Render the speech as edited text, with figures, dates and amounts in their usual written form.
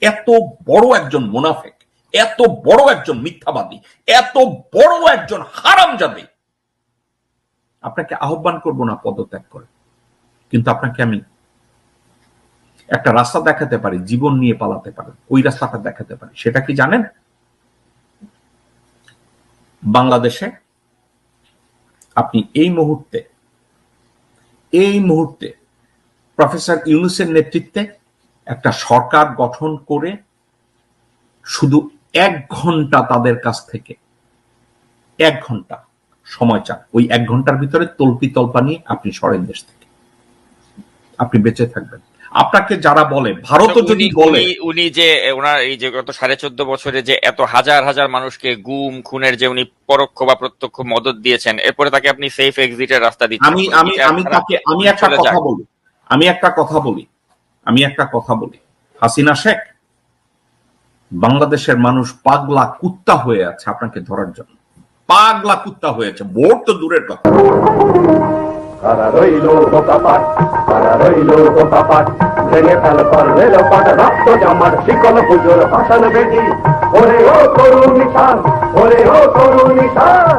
এত বড় একজন মুনাফিক, এত বড় একজন মিথ্যাবাদী, এত বড় একজন হারামজাদী, আপনাকে আহ্বান করব না পদত্যাগ করে, কিন্তু আপনাকে আমি একটা রাস্তা দেখাতে পারি, জীবন নিয়ে পালাতে পারেন, ওই রাস্তাটা দেখাতে পারি। সেটা কি জানেন? বাংলাদেশে আপনি এই মুহূর্তে প্রফেসর ইউনূসের নেতৃত্বে একটা সরকার গঠন করে শুধু 1 ঘন্টা তাদের কাছ থেকে 1 ঘন্টা সময় চান, ওই 1 ঘন্টার ভিতরে তল্পি তল্পা নিয়ে আপনি সরেন দেশ থেকে, আপনি বেঁচে থাকবেন। আপনাকে যারা বলে ভারত যদি বলে, উনি যে ওনার এই যে গত 14.5 বছরে যে এত হাজার হাজার মানুষকে গুম খুনের যে উনি পরোক্ষ বা প্রত্যক্ষ মদত দিয়েছেন, এরপরে তাকে আপনি সেফ এক্সিটের রাস্তা দিচ্ছেন। আমি একটা কথা বলি, হাসিনা শেখ, বাংলাদেশের মানুষ পাগলা কুত্তা হয়ে আছে আপনাকে ধরার জন্য, পাগলা কুত্তা হয়েছে, ভোট তো দূরের কথা। কারা রইল বোকাপাট, কারা রইল বোকাপাট, ভেঙে ফেল পারবে লোপাট, রক্ত জমাট শিকল পুজোর ভাষণ বেদি, ওরে ও তরুণ নিশান, ওরে ও তরুণ নিশান।